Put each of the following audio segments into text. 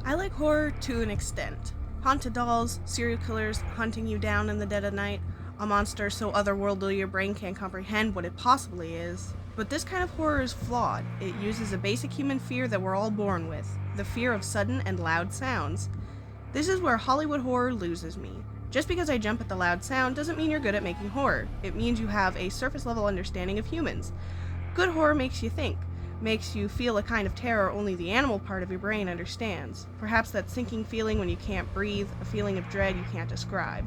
I like horror to an extent. Haunted dolls, serial killers hunting you down in the dead of night, a monster so otherworldly your brain can't comprehend what it possibly is. But this kind of horror is flawed. It uses a basic human fear that we're all born with, the fear of sudden and loud sounds. This is where Hollywood horror loses me. Just because I jump at the loud sound doesn't mean you're good at making horror. It means you have a surface level understanding of humans. Good horror makes you think, makes you feel a kind of terror only the animal part of your brain understands. Perhaps that sinking feeling when you can't breathe, a feeling of dread you can't describe.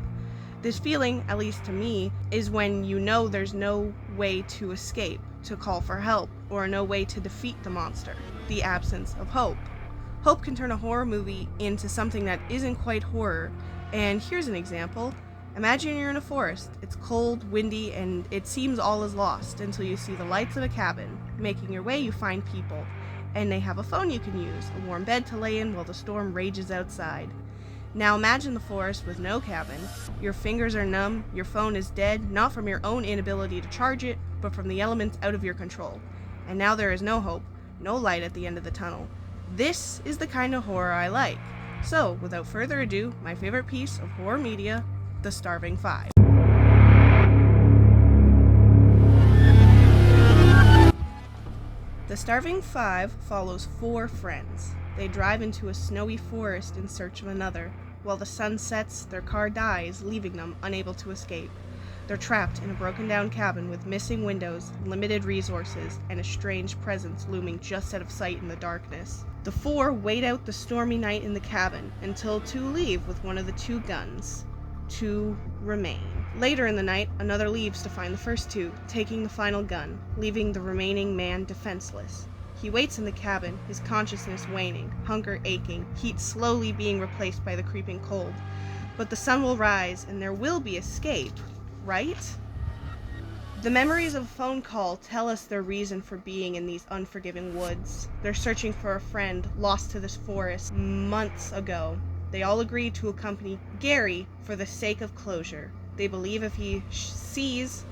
This feeling, at least to me, is when you know there's no way to escape, to call for help, or no way to defeat the monster. The absence of hope. Hope can turn a horror movie into something that isn't quite horror, and here's an example. Imagine you're in a forest. It's cold, windy, and it seems all is lost until you see the lights of a cabin. Making your way, you find people, and they have a phone you can use, a warm bed to lay in while the storm rages outside. Now imagine the forest with no cabin. Your fingers are numb, your phone is dead, not from your own inability to charge it, but from the elements out of your control. And now there is no hope, no light at the end of the tunnel. This is the kind of horror I like. So, without further ado, my favorite piece of horror media, The Starving Five. The Starving Five follows four friends. They drive into a snowy forest in search of another. While the sun sets, their car dies, leaving them unable to escape. They're trapped in a broken-down cabin with missing windows, limited resources, and a strange presence looming just out of sight in the darkness. The four wait out the stormy night in the cabin until two leave with one of the two guns. Two remain. Later in the night, another leaves to find the first two, taking the final gun, leaving the remaining man defenseless. He waits in the cabin, his consciousness waning, hunger aching, heat slowly being replaced by the creeping cold. But the sun will rise, and there will be escape, right? The memories of a phone call tell us their reason for being in these unforgiving woods. They're searching for a friend lost to this forest months ago. They all agree to accompany Gary for the sake of closure. They believe if he sees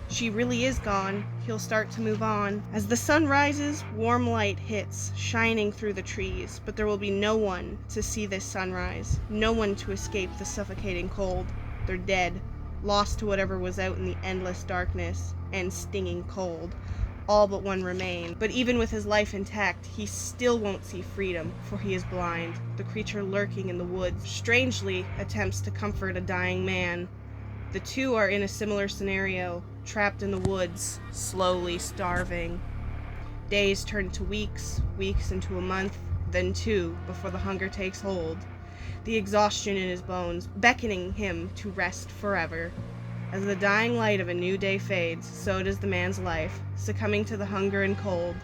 she really is gone, he'll start to move on. As the sun rises, warm light hits, shining through the trees, but there will be no one to see this sunrise, no one to escape the suffocating cold. They're dead, lost to whatever was out in the endless darkness and stinging cold. All but one remain, but even with his life intact, he still won't see freedom, for he is blind. The creature lurking in the woods strangely attempts to comfort a dying man. The two are in a similar scenario, trapped in the woods, slowly starving. Days turn to weeks, weeks into a month, then two, before the hunger takes hold. The exhaustion in his bones, beckoning him to rest forever. As the dying light of a new day fades, so does the man's life, succumbing to the hunger and cold,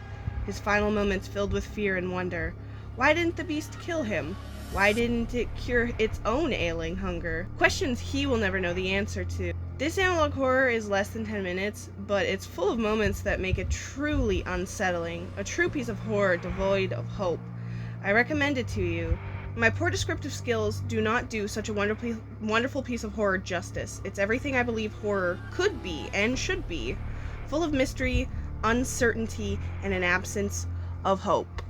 his final moments filled with fear and wonder. Why didn't the beast kill him? Why didn't it cure its own ailing hunger? Questions he will never know the answer to. This analog horror is less than 10 minutes, but it's full of moments that make it truly unsettling, a true piece of horror devoid of hope. I recommend it to you. My poor descriptive skills do not do such a wonderful piece of horror justice. It's everything I believe horror could be and should be, full of mystery, uncertainty, and an absence of hope.